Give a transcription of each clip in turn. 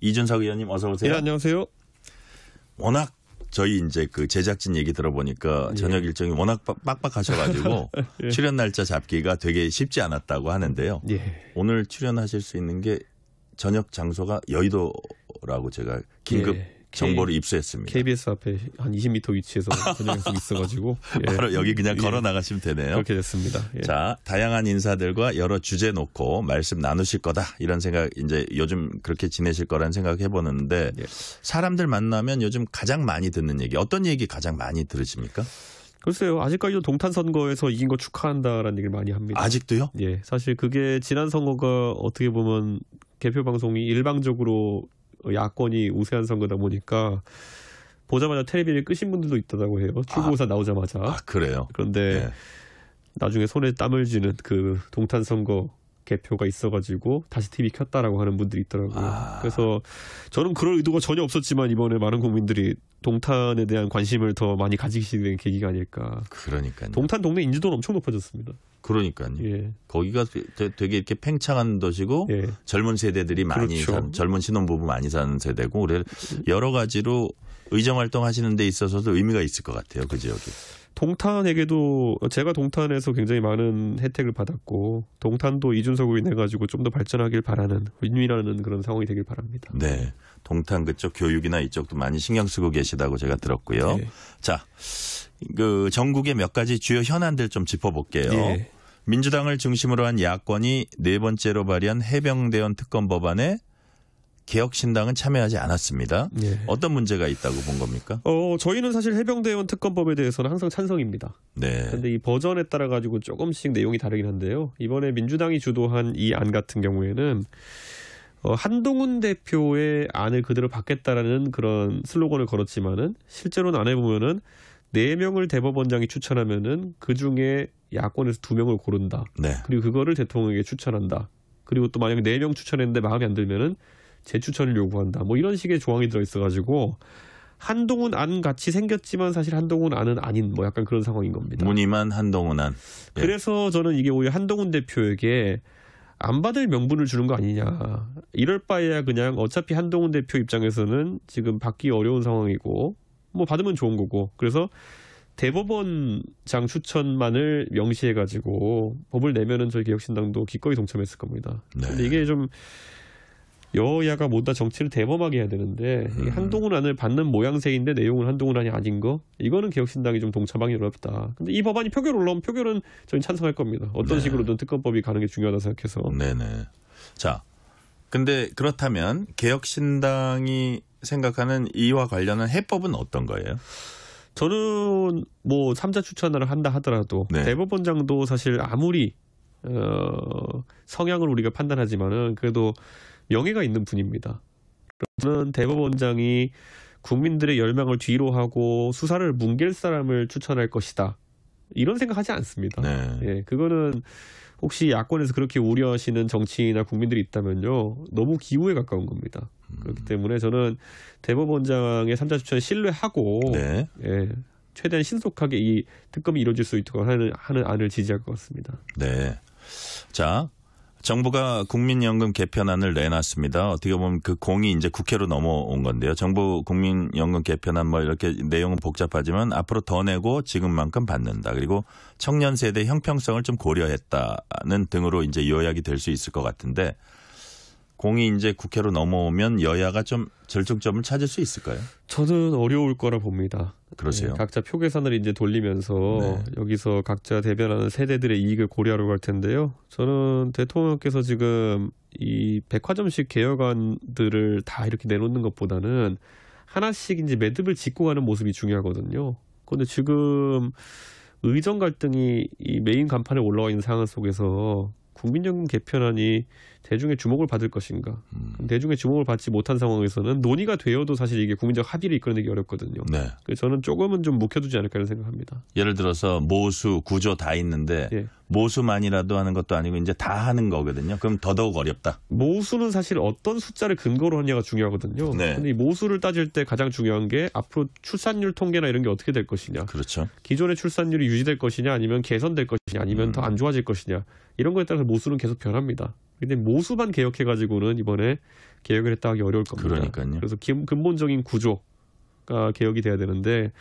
이준석 의원님 어서 오세요. 네, 안녕하세요. 워낙 저희 이제 그 제작진 얘기 들어보니까 저녁 일정이 워낙 빡빡하셔가지고 예. 출연 날짜 잡기가 되게 쉽지 않았다고 하는데요. 예. 오늘 출연하실 수 있는 게 저녁 장소가 여의도라고 제가 긴급 정보를 입수했습니다. KBS 앞에 한 20m 위치에서 저녁 약속이 있어가지고 바로 여기 그냥 걸어 나가시면 되네요. 그렇게 됐습니다. 예. 자, 다양한 인사들과 여러 주제 놓고 말씀 나누실 거다 이런 생각 이제 요즘 그렇게 지내실 거란 생각 해보는데 사람들 만나면 요즘 가장 많이 듣는 얘기 어떤 얘기 가장 많이 들으십니까? 글쎄요. 아직까지도 동탄 선거에서 이긴 거 축하한다라는 얘기를 많이 합니다. 아직도요? 예. 사실 그게 지난 선거가 어떻게 보면 개표 방송이 일방적으로 야권이 우세한 선거다 보니까 보자마자 텔레비를 끄신 분들도 있다고 해요. 출구조사 나오자마자. 아, 그래요? 그런데 나중에 손에 땀을 쥐는 그 동탄 선거 개표가 있어가지고 다시 TV 켰다라고 하는 분들이 있더라고요. 그래서 저는 그럴 의도가 전혀 없었지만 이번에 많은 국민들이 동탄에 대한 관심을 더 많이 가지시게 된 계기가 아닐까. 그러니까요. 동탄 동네 인지도는 엄청 높아졌습니다. 그러니까요. 예. 거기가 되게 이렇게 팽창한 도시고 젊은 세대들이 많이 사는, 젊은 신혼부부 많이 사는 세대고 그래 여러 가지로 의정 활동하시는 데 있어서도 의미가 있을 것 같아요. 그 지역이. 동탄에게도 제가 동탄에서 굉장히 많은 혜택을 받았고 동탄도 이준석으로 인해 가지고 좀 더 발전하길 바라는 윈윈하는 그런 상황이 되길 바랍니다. 네, 동탄 그쪽 교육이나 이쪽도 많이 신경 쓰고 계시다고 제가 들었고요. 자, 그 전국의 몇 가지 주요 현안들 좀 짚어볼게요. 민주당을 중심으로 한 야권이 네 번째로 발의한 해병대원 특검 법안에 개혁신당은 참여하지 않았습니다. 어떤 문제가 있다고 본 겁니까? 저희는 사실 해병대원 특검법에 대해서는 항상 찬성입니다. 그런데 이 버전에 따라 가지고 조금씩 내용이 다르긴 한데요. 이번에 민주당이 주도한 이 안 같은 경우에는 한동훈 대표의 안을 그대로 받겠다라는 그런 슬로건을 걸었지만은 실제로는 안 해보면은 4명을 대법원장이 추천하면은 그 중에 야권에서 2명을 고른다. 그리고 그거를 대통령에게 추천한다. 그리고 또 만약에 4명 추천했는데 마음에 안 들면은 재추천을 요구한다. 뭐 이런 식의 조항이 들어있어가지고 한동훈 안 같이 생겼지만 사실 한동훈 안은 아닌 뭐 약간 그런 상황인 겁니다. 무늬만 한동훈 안. 그래서 저는 이게 오히려 한동훈 대표에게 안 받을 명분을 주는 거 아니냐. 이럴 바에야 그냥 어차피 한동훈 대표 입장에서는 지금 받기 어려운 상황이고 뭐 받으면 좋은 거고 그래서 대법원장 추천만을 명시해가지고 법을 내면은 저희 개혁신당도 기꺼이 동참했을 겁니다. 근데 이게 좀 여야가 모두 다 정치를 대범하게 해야 되는데 이게 한동훈 안을 받는 모양새인데 내용은 한동훈 안이 아닌 거 이거는 개혁신당이 좀 동참하기 어렵다. 근데 이 법안이 표결 올라오면 표결은 저희는 찬성할 겁니다. 어떤 식으로든 특검법이 가는 게 중요하다 생각해서. 자, 근데 그렇다면 개혁신당이 생각하는 이와 관련한 해법은 어떤 거예요? 저는 뭐 3자 추천을 한다 하더라도 대법원장도 사실 아무리 성향을 우리가 판단하지만은 그래도 명예가 있는 분입니다. 저는 대법원장이 국민들의 열망을 뒤로 하고 수사를 뭉갤 사람을 추천할 것이다. 이런 생각하지 않습니다. 그거는 혹시 야권에서 그렇게 우려하시는 정치인이나 국민들이 있다면요. 너무 기우에 가까운 겁니다. 그렇기 때문에 저는 대법원장의 3자 추천을 신뢰하고 최대한 신속하게 이 특검이 이루어질 수 있도록 하는 안을 지지할 것 같습니다. 자, 정부가 국민연금 개편안을 내놨습니다. 어떻게 보면 그 공이 이제 국회로 넘어온 건데요. 정부 국민연금 개편안 뭐 이렇게 내용은 복잡하지만 앞으로 더 내고 지금만큼 받는다. 그리고 청년 세대 형평성을 좀 고려했다는 등으로 이제 요약이 될 수 있을 것 같은데 공이 이제 국회로 넘어오면 여야가 좀 절충점을 찾을 수 있을까요? 저는 어려울 거라 봅니다. 그러세요? 각자 표 계산을 이제 돌리면서 여기서 각자 대변하는 세대들의 이익을 고려하려고 할 텐데요. 저는 대통령께서 지금 이 백화점식 개혁안들을 다 이렇게 내놓는 것보다는 하나씩 이제 매듭을 짓고 가는 모습이 중요하거든요. 그런데 지금 의정 갈등이 이 메인 간판에 올라와 있는 상황 속에서 국민연금 개편안이 대중의 주목을 받을 것인가. 대중의 주목을 받지 못한 상황에서는 논의가 되어도 사실 이게 국민적 합의를 이끌어내기 어렵거든요. 그래서 저는 조금은 좀 묵혀두지 않을까 생각합니다. 예를 들어서 모수, 구조 다 있는데 모수만이라도 하는 것도 아니고 이제 다 하는 거거든요. 그럼 더더욱 어렵다. 모수는 사실 어떤 숫자를 근거로 하냐가 중요하거든요. 근데 이 모수를 따질 때 가장 중요한 게 앞으로 출산율 통계나 이런 게 어떻게 될 것이냐. 기존의 출산율이 유지될 것이냐 아니면 개선될 것이냐 아니면 더 안 좋아질 것이냐. 이런 거에 따라서 모수는 계속 변합니다. 근데 모수만 개혁해가지고는 이번에 개혁을 했다 하기 어려울 겁니다. 그러니까요. 그래서 근본적인 구조가 개혁이 돼야 되는데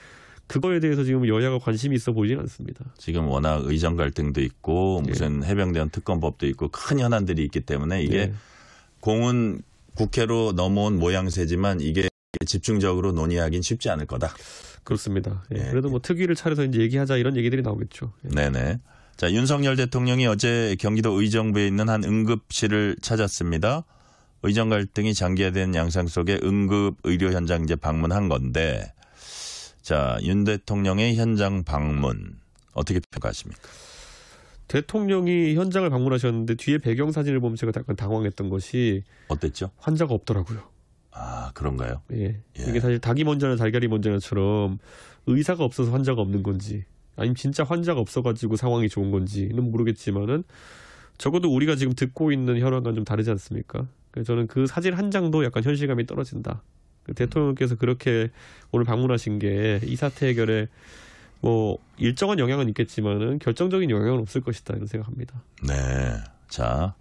그거에 대해서 지금 여야가 관심이 있어 보이진 않습니다. 지금 워낙 의정 갈등도 있고 무슨 해병대원 특검법도 있고 큰 현안들이 있기 때문에 이게 공은 국회로 넘어온 모양새지만 이게 집중적으로 논의하긴 쉽지 않을 거다. 그렇습니다. 그래도 뭐 특위를 차려서 이제 얘기하자 이런 얘기들이 나오겠죠. 네네. 자, 윤석열 대통령이 어제 경기도 의정부에 있는 한 응급실을 찾았습니다. 의정 갈등이 장기화된 양상 속에 응급 의료 현장 이제 방문한 건데, 자, 윤 대통령의 현장 방문 어떻게 평가하십니까? 대통령이 현장을 방문하셨는데 뒤에 배경 사진을 보면 제가 약간 당황했던 것이 어땠죠? 환자가 없더라고요. 아, 그런가요? 예. 이게 사실 닭이 먼저나 달걀이 먼저나처럼 의사가 없어서 환자가 없는 건지 아니면 진짜 환자가 없어가지고 상황이 좋은 건지는 모르겠지만은 적어도 우리가 지금 듣고 있는 현황과는 좀 다르지 않습니까? 그래서 저는 그 사진 한 장도 약간 현실감이 떨어진다. 대통령께서 그렇게 오늘 방문하신 게 이 사태 해결에 뭐 일정한 영향은 있겠지만은 결정적인 영향은 없을 것이다 이런 생각합니다. 네. 자,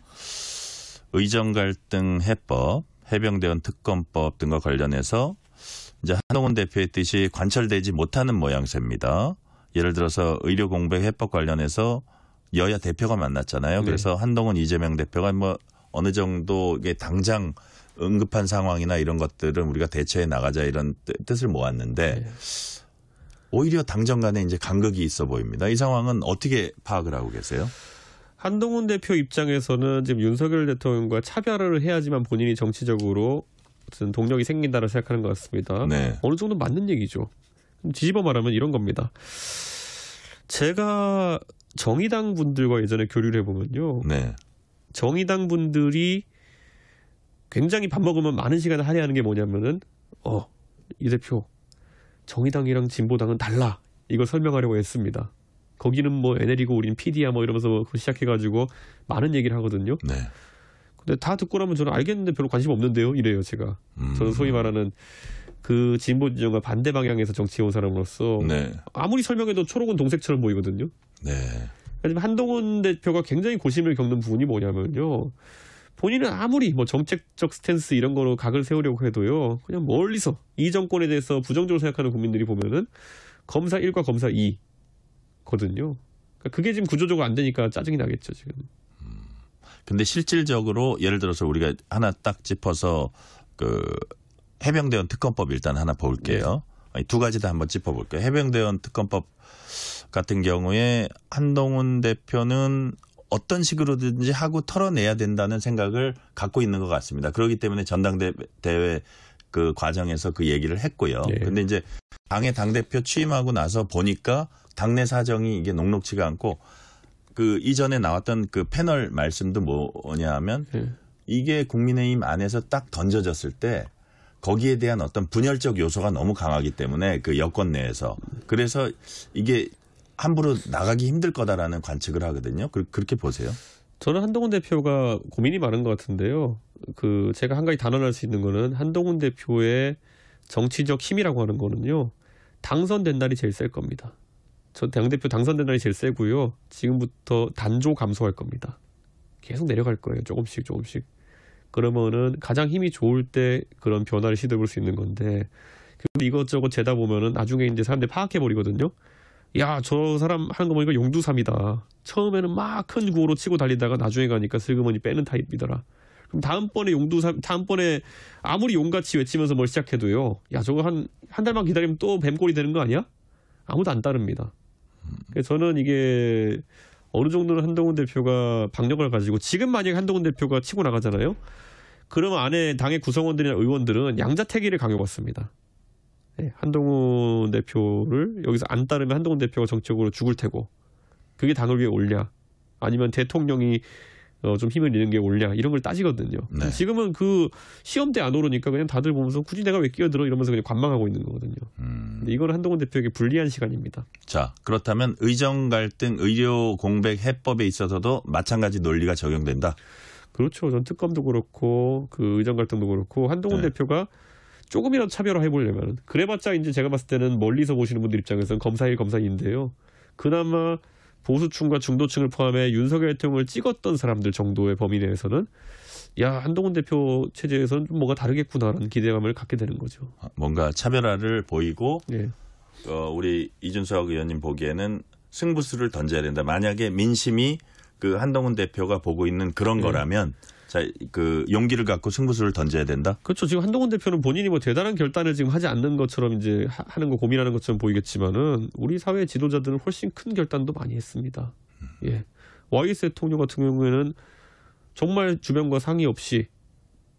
의정 갈등 해법, 해병대원 특검법 등과 관련해서 이제 한동훈 대표의 뜻이 관철되지 못하는 모양새입니다. 예를 들어서 의료 공백 해법 관련해서 여야 대표가 만났잖아요. 그래서 한동훈 이재명 대표가 뭐 어느 정도 이게 당장 응급한 상황이나 이런 것들은 우리가 대처해 나가자 이런 뜻을 모았는데 오히려 당정 간에 이제 간극이 있어 보입니다. 이 상황은 어떻게 파악을 하고 계세요? 한동훈 대표 입장에서는 지금 윤석열 대통령과 차별을 해야지만 본인이 정치적으로 무슨 동력이 생긴다고 생각하는 것 같습니다. 네. 어느 정도 맞는 얘기죠. 뒤집어 말하면 이런 겁니다. 제가 정의당 분들과 예전에 교류를 해보면요. 정의당 분들이 굉장히 밥 먹으면 많은 시간을 할애하는 게 뭐냐면은 이 대표 정의당이랑 진보당은 달라 이걸 설명하려고 했습니다. 거기는 뭐 NL이고 우린 PD야 뭐 이러면서 시작해가지고 많은 얘기를 하거든요. 근데 다 듣고 나면 저는 알겠는데 별로 관심 없는데요 이래요 제가. 저는 소위 말하는 그 진보 진영과 반대 방향에서 정치해온 사람으로서 아무리 설명해도 초록은 동색처럼 보이거든요. 하지만 한동훈 대표가 굉장히 고심을 겪는 부분이 뭐냐면요. 본인은 아무리 뭐 정책적 스탠스 이런 거로 각을 세우려고 해도요. 그냥 멀리서 이 정권에 대해서 부정적으로 생각하는 국민들이 보면은 검사 1과 검사 2거든요. 그러니까 그게 지금 구조적으로 안 되니까 짜증이 나겠죠, 지금. 근데 실질적으로 예를 들어서 우리가 하나 딱 짚어서 그 해병대원 특검법 일단 하나 볼게요. 두 가지 다 한번 짚어볼게요. 해병대원 특검법 같은 경우에 한동훈 대표는 어떤 식으로든지 하고 털어내야 된다는 생각을 갖고 있는 것 같습니다. 그렇기 때문에 전당대회 그 과정에서 그 얘기를 했고요. 근데 이제 당의 당대표 취임하고 나서 보니까 당내 사정이 이게 녹록치가 않고 그 이전에 나왔던 그 패널 말씀도 뭐냐 하면 이게 국민의힘 안에서 딱 던져졌을 때 거기에 대한 어떤 분열적 요소가 너무 강하기 때문에 그 여권 내에서 그래서 이게 함부로 나가기 힘들 거다라는 관측을 하거든요. 그렇게 보세요. 저는 한동훈 대표가 고민이 많은 것 같은데요. 그 제가 한 가지 단언할 수 있는 거는 한동훈 대표의 정치적 힘이라고 하는 거는요. 당선된 날이 제일 셀 겁니다. 저 당대표 당선된 날이 제일 세고요. 지금부터 단조 감소할 겁니다. 계속 내려갈 거예요. 조금씩. 그러면은 가장 힘이 좋을 때 그런 변화를 시도해볼 수 있는 건데 이것저것 재다 보면은 나중에 이제 사람들이 파악해버리거든요. 야, 저 사람 하는 거 보니까 용두삼이다. 처음에는 막 큰 구호로 치고 달리다가 나중에 가니까 슬그머니 빼는 타입이더라. 그럼 다음번에 다음번에 아무리 용같이 외치면서 뭘 시작해도요. 야, 저거 한 달만 기다리면 또 뱀꼴이 되는 거 아니야? 아무도 안 따릅니다. 그래서 저는 이게 어느 정도는 한동훈 대표가 박력을 가지고 지금 만약에 한동훈 대표가 치고 나가잖아요. 그러면 안에 당의 구성원들이나 의원들은 양자택일을 강요받습니다. 한동훈 대표를 여기서 안 따르면 한동훈 대표가 정치적으로 죽을 테고 그게 당을 위해 옳냐 아니면 대통령이 좀 힘을 잃는 게 옳냐 이런 걸 따지거든요. 지금은 그 시험대 안 오르니까 그냥 다들 보면서 굳이 내가 왜 끼어들어 이러면서 그냥 관망하고 있는 거거든요. 근데 이건 한동훈 대표에게 불리한 시간입니다. 자, 그렇다면 의정 갈등 의료 공백 해법에 있어서도 마찬가지 논리가 적용된다. 그렇죠. 전 특검도 그렇고 그 의정 갈등도 그렇고 한동훈 대표가 조금이라도 차별화 해보려면 그래봤자 이제 제가 봤을 때는 멀리서 보시는 분들 입장에서는 검사 1, 검사 2인데요. 그나마 보수층과 중도층을 포함해 윤석열 대통령을 찍었던 사람들 정도의 범위 내에서는 야, 한동훈 대표 체제에서는 좀 뭐가 다르겠구나라는 기대감을 갖게 되는 거죠. 뭔가 차별화를 보이고 예. 우리 이준석 의원님 보기에는 승부수를 던져야 된다. 만약에 민심이 그 한동훈 대표가 보고 있는 그런 거라면 자, 그 용기를 갖고 승부수를 던져야 된다. 그렇죠. 지금 한동훈 대표는 본인이 뭐 대단한 결단을 지금 하지 않는 것처럼 이제 하는 거 고민하는 것처럼 보이겠지만은 우리 사회 지도자들은 훨씬 큰 결단도 많이 했습니다. 예. YS 대통령 같은 경우에는 정말 주변과 상의 없이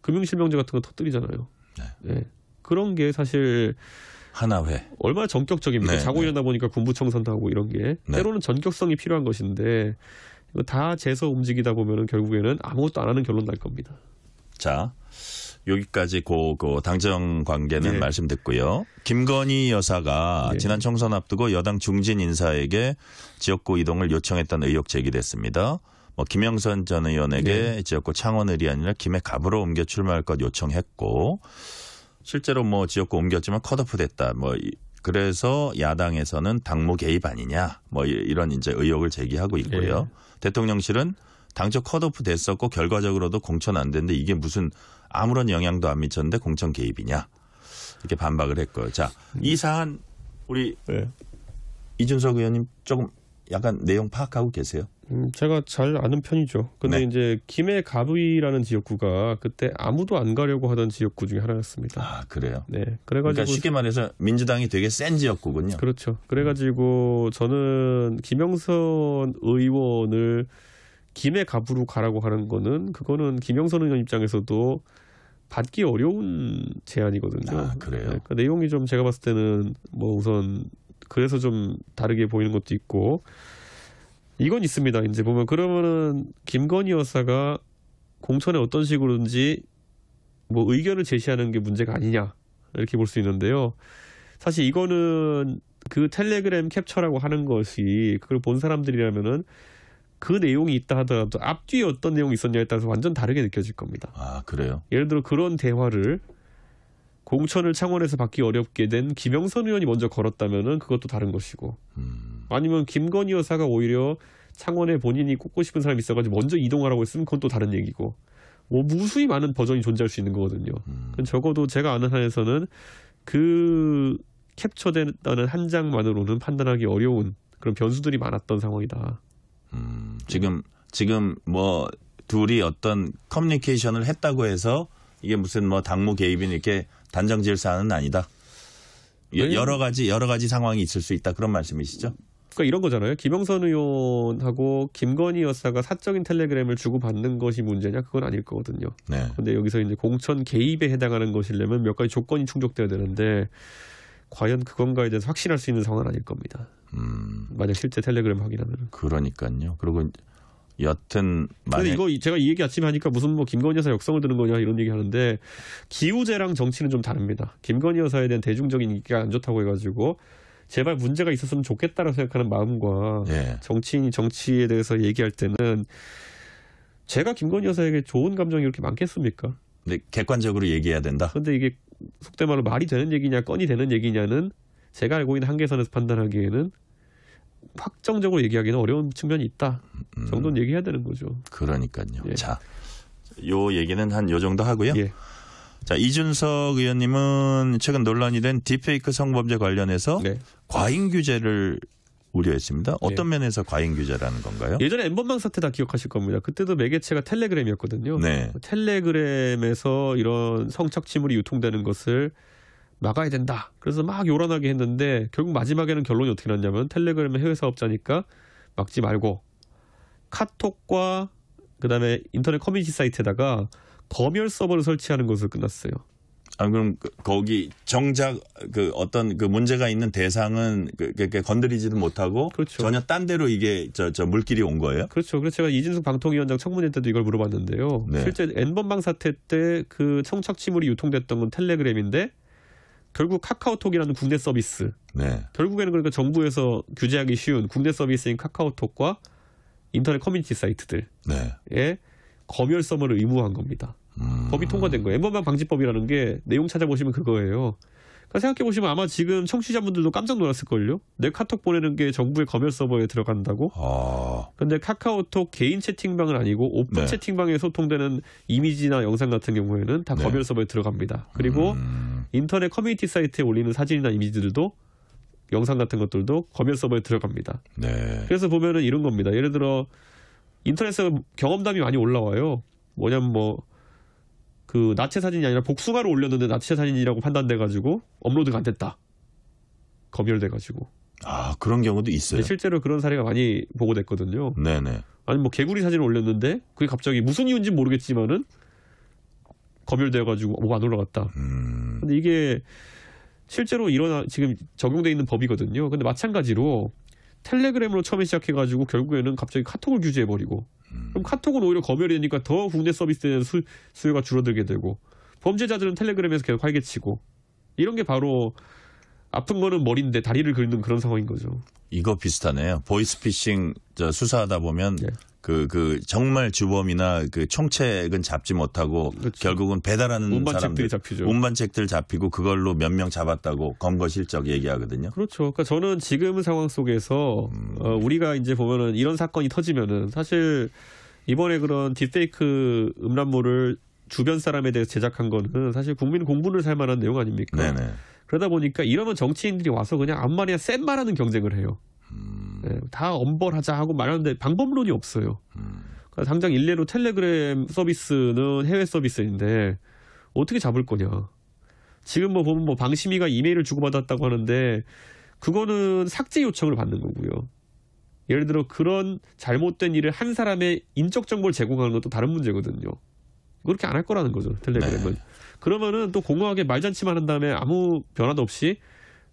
금융실명제 같은 거 터뜨리잖아요. 네. 예. 그런 게 사실 하나회 얼마나 전격적입니까? 네, 자고 일어나 보니까 군부청산도 하고 이런 게 때로는 전격성이 필요한 것인데 이거 다 재서 움직이다 보면은 결국에는 아무것도 안 하는 결론 날 겁니다. 자, 여기까지 그 당정 관계는 예. 말씀 듣고요. 김건희 여사가 예. 지난 총선 앞두고 여당 중진 인사에게 지역구 이동을 요청했다는 의혹 제기됐습니다. 뭐 김영선 전 의원에게 지역구 창원을이 아니라 김해 갑으로 옮겨 출마할 것 요청했고 실제로 뭐 지역구 옮겼지만 컷오프 됐다. 뭐 그래서 야당에서는 당무 개입 아니냐. 뭐 이런 이제 의혹을 제기하고 있고요. 대통령실은 당초 컷오프 됐었고 결과적으로도 공천 안 됐는데 이게 무슨 아무런 영향도 안 미쳤는데 공천 개입이냐. 이렇게 반박을 했고요. 자, 이 사안 우리 이준석 의원님 조금 약간 내용 파악하고 계세요? 제가 잘 아는 편이죠. 근데 이제 김해 가부이라는 지역구가 그때 아무도 안 가려고 하던 지역구 중에 하나였습니다. 아, 그래요? 네. 그러니까 쉽게 말해서 민주당이 되게 센 지역구군요. 그렇죠. 그래가지고 저는 김영선 의원을 김해 갑으로 가라고 하는 거는 그거는 김영선 의원 입장에서도 받기 어려운 제안이거든요. 아, 그래요? 네, 그 내용이 좀 제가 봤을 때는 뭐 우선 그래서 좀 다르게 보이는 것도 있고 이건 있습니다. 이제 보면 그러면은 김건희 여사가 공천에 어떤 식으로든지 뭐 의견을 제시하는 게 문제가 아니냐 이렇게 볼 수 있는데요. 사실 이거는 그 텔레그램 캡처라고 하는 것이 그걸 본 사람들이라면은 그 내용이 있다 하더라도 앞뒤에 어떤 내용이 있었냐에 따라서 완전 다르게 느껴질 겁니다. 아, 그래요? 예를 들어 그런 대화를 공천을 창원에서 받기 어렵게 된 김영선 의원이 먼저 걸었다면은 그것도 다른 것이고 아니면 김건희 여사가 오히려 창원에 본인이 꽂고 싶은 사람이 있어가지고 먼저 이동하라고 했으면 그건 또 다른 얘기고 뭐 무수히 많은 버전이 존재할 수 있는 거거든요. 적어도 제가 아는 한에서는 그 캡처된다는 한 장만으로는 판단하기 어려운 그런 변수들이 많았던 상황이다. 지금 뭐 둘이 어떤 커뮤니케이션을 했다고 해서 이게 무슨 뭐 당무 개입인 이렇게 단정 지을 사안은 아니다. 여러 가지 상황이 있을 수 있다 그런 말씀이시죠? 그러니까 이런 거잖아요. 김영선 의원하고 김건희 여사가 사적인 텔레그램을 주고받는 것이 문제냐? 그건 아닐 거거든요. 네. 근데 여기서 이제 공천 개입에 해당하는 것이려면 몇 가지 조건이 충족돼야 되는데 과연 그건가에 대해서 확신할 수 있는 상황은 아닐 겁니다. 만약 실제 텔레그램 확인하면. 그러니까요. 그리고 여튼 근데 이거 제가 이 얘기 아침에 하니까 무슨 뭐 김건희 여사 역성을 드는 거냐 이런 얘기 하는데 기우제랑 정치는 좀 다릅니다. 김건희 여사에 대한 대중적인 인기가 안 좋다고 해가지고 제발 문제가 있었으면 좋겠다라고 생각하는 마음과 정치인이 정치에 대해서 얘기할 때는 제가 김건희 여사에게 좋은 감정이 그렇게 많겠습니까? 근데 객관적으로 얘기해야 된다. 근데 이게 속된 말로 말이 되는 얘기냐 건이 되는 얘기냐는 제가 알고 있는 한계선에서 판단하기에는 확정적으로 얘기하기는 어려운 측면이 있다 정도는 얘기해야 되는 거죠. 그러니까요. 자, 요 얘기는 한 요 정도 하고요. 자, 이준석 의원님은 최근 논란이 된 딥페이크 성범죄 관련해서 과잉 규제를 우려했습니다. 어떤 면에서 과잉 규제라는 건가요? 예전에 엠번방 사태 다 기억하실 겁니다. 그때도 매개체가 텔레그램이었거든요. 네. 텔레그램에서 이런 성착취물이 유통되는 것을 막아야 된다. 그래서 막 요란하게 했는데 결국 마지막에는 결론이 어떻게 났냐면 텔레그램의 해외 사업자니까 막지 말고 카톡과 그다음에 인터넷 커뮤니티 사이트에다가 검열 서버를 설치하는 것으로 끝났어요. 아, 그럼 거기 정작 그 어떤 그 문제가 있는 대상은 건드리지도 못하고 전혀 딴 데로 이게 저 물길이 온 거예요? 그렇죠. 그래서 제가 이진숙 방통위원장 청문회 때도 이걸 물어봤는데요. 실제 N번방 사태 때 그 성착취물이 유통됐던 건 텔레그램인데 결국 카카오톡이라는 국내 서비스. 결국에는 그러니까 정부에서 규제하기 쉬운 국내 서비스인 카카오톡과 인터넷 커뮤니티 사이트들에 검열 서버를 의무화한 겁니다. 법이 통과된 거예요. N번방 방지법이라는 게 내용 찾아보시면 그거예요. 그러니까 생각해보시면 아마 지금 청취자분들도 깜짝 놀랐을걸요. 내 카톡 보내는 게 정부의 검열 서버에 들어간다고? 근데 카카오톡 개인 채팅방은 아니고 오픈 네. 채팅방에 소통되는 이미지나 영상 같은 경우에는 다 검열 서버에 들어갑니다. 그리고 인터넷 커뮤니티 사이트에 올리는 사진이나 이미지들도 영상 같은 것들도 검열 서버에 들어갑니다. 네. 그래서 보면은 이런 겁니다. 예를 들어 인터넷에 경험담이 많이 올라와요. 뭐냐면 그 나체 사진이 아니라 복숭아를 올렸는데 나체 사진이라고 판단돼가지고 업로드가 안 됐다. 검열돼가지고. 아 그런 경우도 있어요. 네, 실제로 그런 사례가 많이 보고됐거든요. 네네. 아니 뭐 개구리 사진을 올렸는데 그게 갑자기 무슨 이유인지 모르겠지만은 검열돼가지고 뭐가 안 올라갔다. 근데 이게 실제로 지금 적용돼 있는 법이거든요. 근데 마찬가지로 텔레그램으로 처음에 시작해가지고 결국에는 갑자기 카톡을 규제해버리고 그럼 카톡은 오히려 검열이 되니까 더 국내 서비스에 대한 수요가 줄어들게 되고 범죄자들은 텔레그램에서 계속 활개치고 이런 게 바로 아픈 거는 머리인데 다리를 긁는 그런 상황인 거죠. 이거 비슷하네요. 보이스피싱 수사하다 보면 네. 그 정말 주범이나 그 총책은 잡지 못하고 그렇죠. 결국은 배달하는 운반책들이 잡히죠. 운반책들 잡히고 그걸로 몇 명 잡았다고 검거 실적 얘기하거든요. 그렇죠. 그러니까 저는 지금 상황 속에서 우리가 이제 보면은 이런 사건이 터지면은 사실 이번에 그런 딥페이크 음란물을 주변 사람에 대해서 제작한 거는 사실 국민 공분을 살 만한 내용 아닙니까? 네네. 그러다 보니까 이러면 정치인들이 와서 그냥 아무 말이나 센 말하는 경쟁을 해요. 네, 다 엄벌하자 하고 말하는데 방법론이 없어요. 그러니까 당장 일례로 텔레그램 서비스는 해외 서비스인데 어떻게 잡을 거냐. 지금 뭐 보면 뭐 방심위가 이메일을 주고받았다고 하는데 그거는 삭제 요청을 받는 거고요. 예를 들어 그런 잘못된 일을 한 사람의 인적 정보를 제공하는 것도 다른 문제거든요. 그렇게 안 할 거라는 거죠. 텔레그램은. 네. 그러면은 또 공허하게 말잔치만 한 다음에 아무 변화도 없이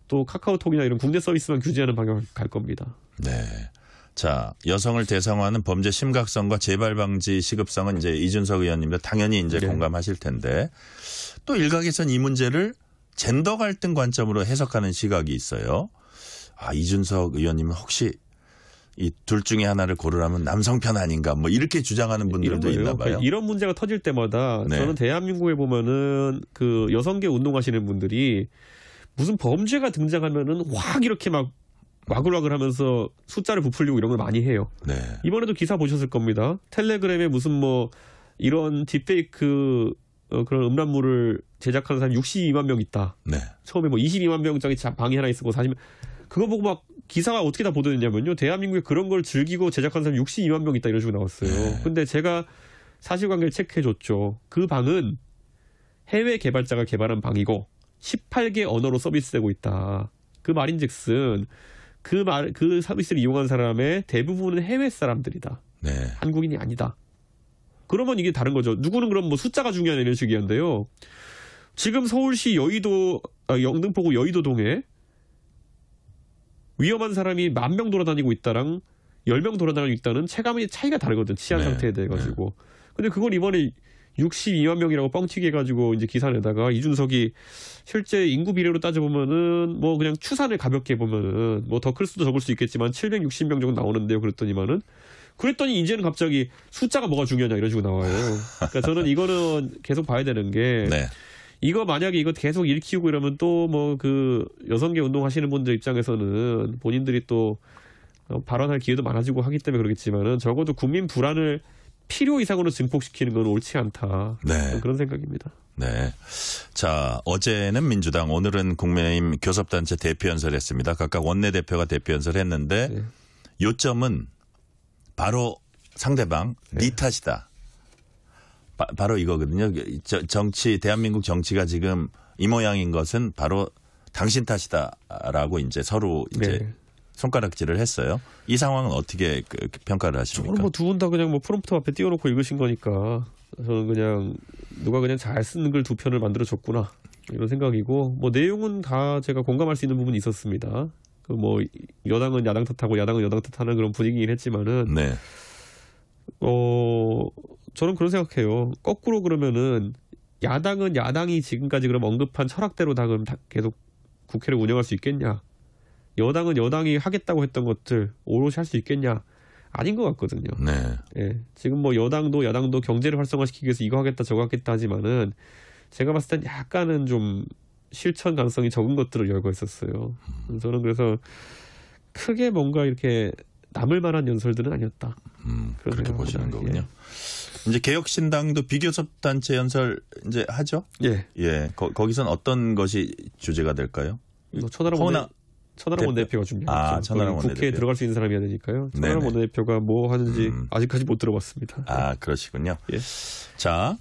또 카카오톡이나 이런 국내 서비스만 규제하는 방향을 갈 겁니다. 네. 자, 여성을 대상화하는 범죄 심각성과 재발 방지 시급성은 이제 이준석 의원님도 당연히 이제 네. 공감하실 텐데 또 일각에선 이 문제를 젠더 갈등 관점으로 해석하는 시각이 있어요. 아, 이준석 의원님은 혹시 이 둘 중에 하나를 고르라면 남성 편 아닌가 뭐 이렇게 주장하는 분들도 있나 봐요. 이런 문제가 터질 때마다 네. 저는 대한민국에 보면은 그 여성계 운동하시는 분들이 무슨 범죄가 등장하면은 확 이렇게 막 와글와글 하면서 숫자를 부풀리고 이런 걸 많이 해요. 네. 이번에도 기사 보셨을 겁니다. 텔레그램에 무슨 뭐 이런 딥페이크 그런 음란물을 제작하는 사람이 62만 명 있다. 네. 처음에 뭐 22만 명짜리 방이 하나 있었고 40만 그거 보고 막 기사가 어떻게 다 보도됐냐면요. 대한민국에 그런 걸 즐기고 제작하는 사람이 62만 명 있다 이런 식으로 나왔어요. 네. 근데 제가 사실관계를 체크해줬죠. 그 방은 해외 개발자가 개발한 방이고 18개 언어로 서비스되고 있다. 그 말인즉슨 그 서비스를 이용한 사람의 대부분은 해외 사람들이다. 네. 한국인이 아니다. 그러면 이게 다른 거죠. 누구는 그럼 뭐 숫자가 중요한 이런 식이었는데요. 지금 서울시 영등포구 여의도동에 위험한 사람이 10,000명 돌아다니고 있다랑 10명 돌아다니고 있다는 체감의 차이가 다르거든. 치안 네. 상태에 대해 가지고. 네. 근데 그걸 이번에 62만 명이라고 뻥튀기 해가지고 이제 기사 내다가 이준석이 실제 인구 비례로 따져보면은 뭐 그냥 추산을 가볍게 보면은 뭐 더 클 수도 적을 수 있겠지만 760명 정도 나오는데요. 그랬더니 이제는 갑자기 숫자가 뭐가 중요하냐 이런 식으로 나와요. 그러니까 저는 이거는 계속 봐야 되는 게 네. 이거 만약에 이거 계속 일 키우고 이러면 또 뭐 그 여성계 운동 하시는 분들 입장에서는 본인들이 또 발언할 기회도 많아지고 하기 때문에 그러겠지만은 적어도 국민 불안을 필요 이상으로 증폭시키는 건 옳지 않다. 네. 그런 생각입니다. 네. 자, 어제는 민주당, 오늘은 국민의힘 교섭단체 대표연설했습니다. 각각 원내대표가 대표연설했는데 네. 요점은 바로 상대방 네 탓이다. 바로 이거거든요. 대한민국 정치가 지금 이 모양인 것은 바로 당신 탓이다라고 이제 서로 이제 네. 손가락질을 했어요. 이 상황은 어떻게 평가를 하십니까? 저는 뭐 두 분 다 그냥 뭐 프롬프터 앞에 띄워놓고 읽으신 거니까 저는 그냥 누가 그냥 잘 쓰는 글 두 편을 만들어 줬구나 이런 생각이고 뭐 내용은 다 제가 공감할 수 있는 부분이 있었습니다. 그 뭐 여당은 야당 탓하고 야당은 여당 탓하는 그런 분위기긴 했지만은 네. 저는 그런 생각해요. 거꾸로 그러면은 야당은 야당이 지금까지 그럼 언급한 철학대로 다 그럼 계속 국회를 운영할 수 있겠냐? 여당은 여당이 하겠다고 했던 것들 오롯이 할 수 있겠냐? 아닌 것 같거든요. 네. 예, 지금 뭐 여당도 야당도 경제를 활성화시키기 위해서 이거 하겠다 저거 하겠다 하지만은 제가 봤을 땐 약간은 좀 실천 가능성이 적은 것들을 열거 있었어요. 저는 그래서 크게 뭔가 이렇게 남을 만한 연설들은 아니었다. 그렇게 보시는 거군요. 예. 이제 개혁신당도 비교섭단체 연설 이제 하죠? 예. 예. 거기선 어떤 것이 주제가 될까요? 천하람 원내대표가 준비했죠. 천하람 원내대표. 국회에 들어갈 수 있는 사람이어야 되니까요. 천하람 원내대표가 뭐 하는지 아직까지 못 들어봤습니다. 그러시군요. 예. 자,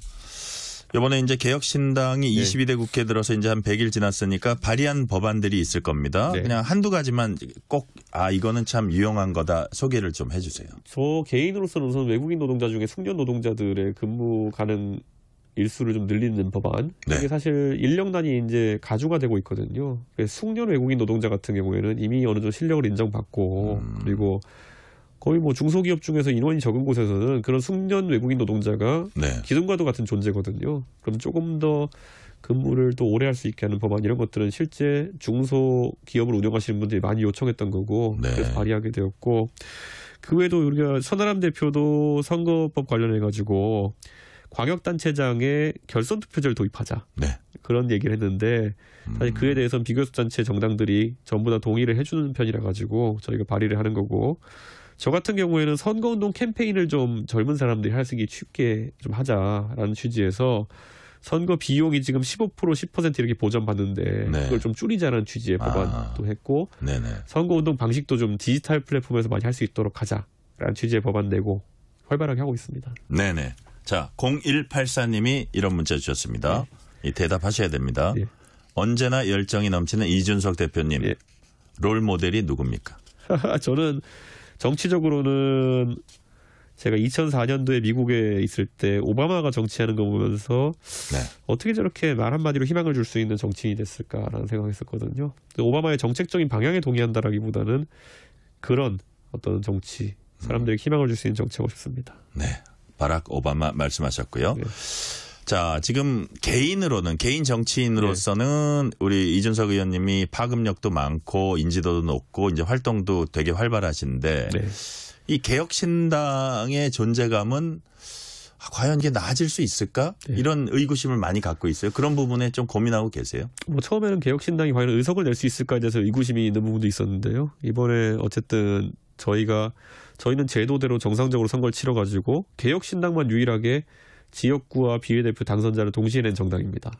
이번에 이제 개혁신당이 22대 국회 들어서 이제 한 100일 지났으니까 발의한 법안들이 있을 겁니다. 네. 그냥 한두 가지만 꼭 이거는 참 유용한 거다 소개를 좀 해주세요. 저 개인으로서는 우선 외국인 노동자 중에 숙련 노동자들의 근무 가능 일수를 좀 늘리는 법안. 네. 이게 사실 인력난이 이제 가중화 되고 있거든요. 숙련 외국인 노동자 같은 경우에는 이미 어느 정도 실력을 인정받고 그리고 거의 뭐 중소기업 중에서 인원이 적은 곳에서는 그런 숙련 외국인 노동자가 기존과도 같은 존재거든요. 그럼 조금 더 근무를 또 오래 할 수 있게 하는 법안 이런 것들은 실제 중소기업을 운영하시는 분들이 많이 요청했던 거고 그래서 발의하게 되었고 그 외에도 우리가 천하람 대표도 선거법 관련해가지고 광역단체장의 결선투표제를 도입하자. 그런 얘기를 했는데 사실 그에 대해서는 비교섭단체 정당들이 전부 다 동의를 해주는 편이라 가지고 저희가 발의를 하는 거고 저 같은 경우에는 선거운동 캠페인을 좀 젊은 사람들이 할 수 있게 쉽게 좀 하자라는 취지에서 선거 비용이 지금 15% 10% 이렇게 보전받는데 그걸 좀 줄이자는 취지의 법안도 했고 선거운동 방식도 좀 디지털 플랫폼에서 많이 할 수 있도록 하자라는 취지의 법안 내고 활발하게 하고 있습니다. 네네. 자, 0184님이 이런 문자 주셨습니다. 대답하셔야 됩니다. 언제나 열정이 넘치는 이준석 대표님. 롤 모델이 누굽니까? 저는 정치적으로는 제가 2004년도에 미국에 있을 때 오바마가 정치하는 거 보면서 어떻게 저렇게 말 한마디로 희망을 줄 수 있는 정치인이 됐을까라는 생각했었거든요. 오바마의 정책적인 방향에 동의한다라기보다는 그런 어떤 정치, 사람들에게 희망을 줄 수 있는 정치하고 싶습니다. 네. 바락 오바마 말씀하셨고요. 자, 지금 개인 정치인으로서는 우리 이준석 의원님이 파급력도 많고 인지도도 높고 이제 활동도 되게 활발하신데 이 개혁신당의 존재감은 과연 이게 나아질 수 있을까? 이런 의구심을 많이 갖고 있어요. 그런 부분에 좀 고민하고 계세요? 뭐 처음에는 개혁신당이 과연 의석을 낼 수 있을까에 대해서 의구심이 있는 부분도 있었는데요. 이번에 어쨌든 저희는 제도대로 정상적으로 선거를 치러가지고 개혁신당만 유일하게 지역구와 비례대표 당선자를 동시에 낸 정당입니다.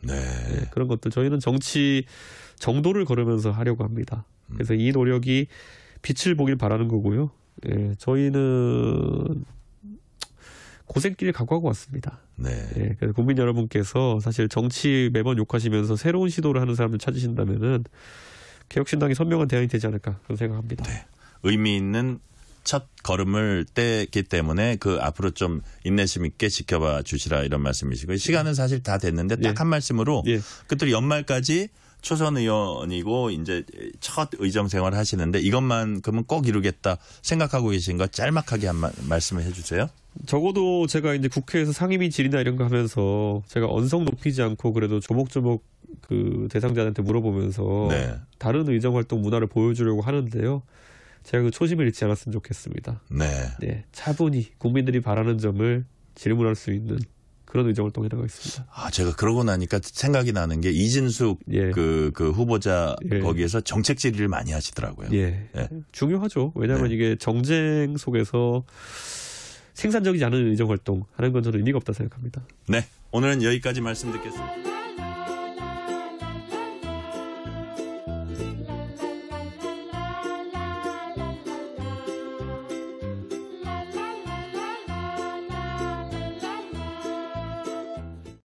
그런 것들 저희는 정치 정도를 걸으면서 하려고 합니다. 그래서 이 노력이 빛을 보길 바라는 거고요. 저희는 고생길을 각오하고 왔습니다. 그래서 국민 여러분께서 사실 정치 매번 욕하시면서 새로운 시도를 하는 사람들 찾으신다면은 개혁신당이 선명한 대안이 되지 않을까 그런 생각합니다. 의미 있는 첫 걸음을 떼기 때문에 그 앞으로 좀 인내심 있게 지켜봐 주시라 이런 말씀이시고요. 시간은 사실 다 됐는데 딱 한 말씀으로 끝들이 연말까지 초선 의원이고 이제 첫 의정 생활 하시는데 이것만큼은 꼭 이루겠다 생각하고 계신 거 짤막하게 한 말씀을 해주세요. 적어도 제가 이제 국회에서 상임위 질의나 이런 거 하면서 제가 언성 높이지 않고 그래도 조목조목 그 대상자한테 물어보면서 다른 의정 활동 문화를 보여주려고 하는데요. 제가 그 초심을 잃지 않았으면 좋겠습니다. 차분히 국민들이 바라는 점을 질문할 수 있는 그런 의정 활동에 나가겠습니다. 제가 그러고 나니까 생각이 나는 게 이진숙 그 후보자 거기에서 정책 질의를 많이 하시더라고요. 중요하죠. 왜냐하면 이게 정쟁 속에서 생산적이지 않은 의정 활동 하는 건 저는 의미가 없다 생각합니다. 오늘은 여기까지 말씀 듣겠습니다.